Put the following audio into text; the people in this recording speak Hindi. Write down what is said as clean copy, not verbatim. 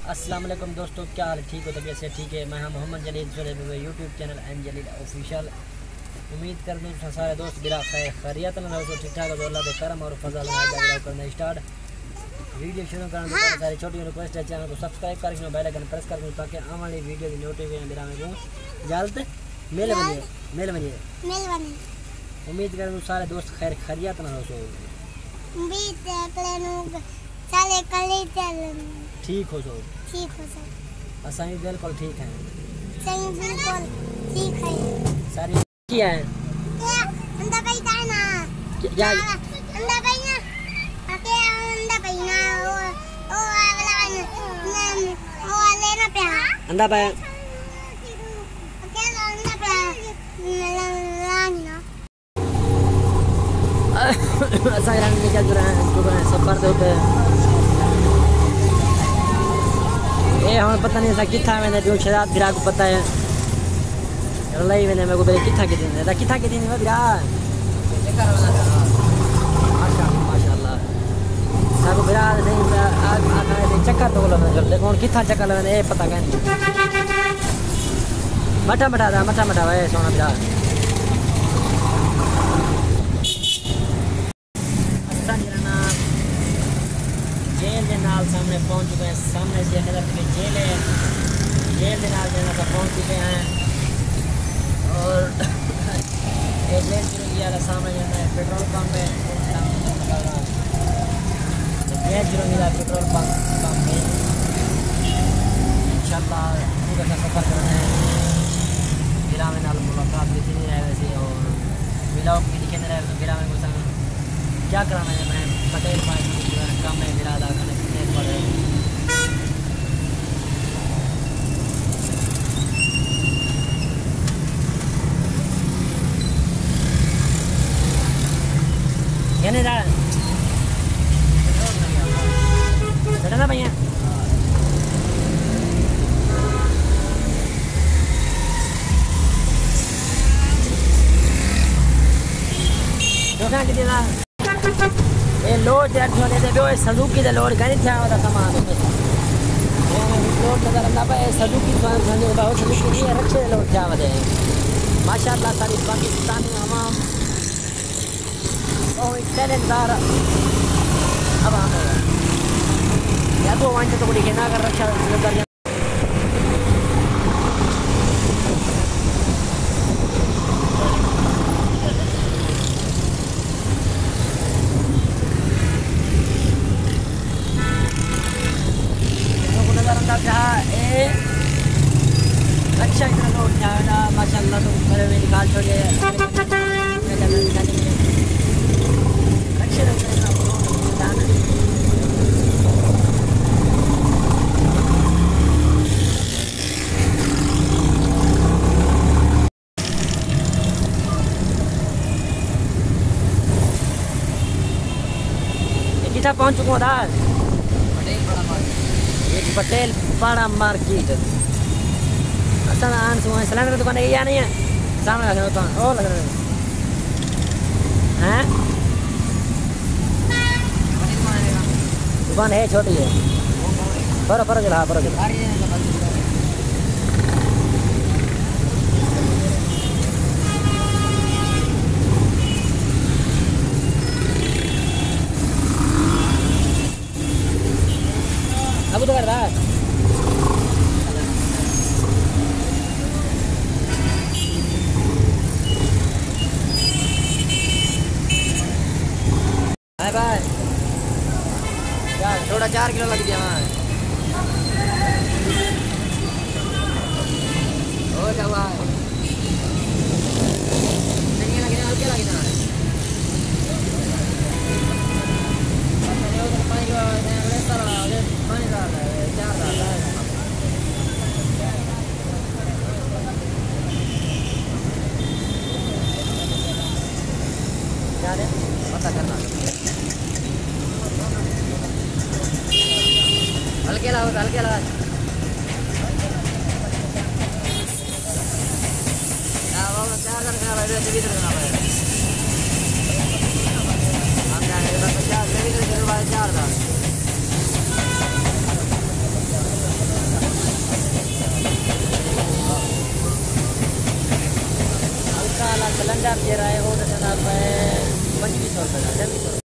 अस्सलाम वालेकुम दोस्तों, क्या हाल? ठीक हो? तबीयत से ठीक है? मैं मोहम्मद जलील यूट्यूब चैनल एम जलील ऑफिशियल। उम्मीद कर दूँ सारे दोस्त बिरा खैरियत ना हो, ठीक ठाक हो, अल्लाह के करम और फजल करना स्टार्ट। वीडियो शुरू करने से पहले सारी छोटी रिक्वेस्ट है, चैनल को सब्सक्राइब करके बेल आइकन प्रेस कर ताकि आने वाली वीडियो की नोटिफिकेशन बिरा में जल्द मेल बनिए। उम्मीद कर दूँ सारे दोस्त खैरियत ना हो, ठीक हो सो। असा भी बिल्कुल ठीक है। सारी क्या है? अंडा पे निकल रहे हैं सफर से होते ये हम पता नहीं था किथा मैंने जो शराब गिरा को पता है रलाई मैंने मेरे को बेरे किथा के दिन में गिरा माशाल्लाह साको गिरा नहीं आखा चक्कर तो बोला मैं देखो किथा चक्कर मैंने ये पता क्या नहीं मठा भाई सोना गिरा जेल के नाल सामने पहुंच चुके हैं। सामने से नजर में जेल है, जेल के नाल पहुंच चुके हैं और जेल चुरंगी वाला सामने जाना है पेट्रोल पंप है। जेल चुरंगी वाला पेट्रोल पंप में इंशाल्लाह पूरा का सफ़र करना है। गिरा में नाल मुलाकात भी नहीं रहे वैसे और ब्लॉग भी लिखे नहीं रहे तो गिरा में घुसा क्या करा मैंने पटेल भाई काम में गिरा अदा करने पड़े। कहने जा ना भैया कितनी ना ये लोड छोड़े थे वो सजुकी से लोड कहीं था वाला सामान लोड नजर ना पाए सजुकी बहुत सजुकी नहीं है रक्षे लोड था वजह माशाल्लाह सारी पाकिस्तानी आवाम बहुत टैलेंटदार आवाम है या तो वहाँ तो बड़ी ना कर रक्षा कर रक्षा इतना लोड जाएगा माशाल्लाह तो घरे में निकाल छोड़िए कितना पहुँच चुका हूँ पटेल पाड़ा मार्केट सिलेंडर की दुकान है या नहीं है सामने लग रहा है और लग रहा है दुकान है छोटी है पर चला अब तो कर रहा है भाई थोड़ा 4 किलो लग गया वहाँ हो क्या हुआ हल्के लगे ना पता करना हल्के लगा सिलेंडर जे आहे उहो ॾिसंदा पे 2500 रुपए 2300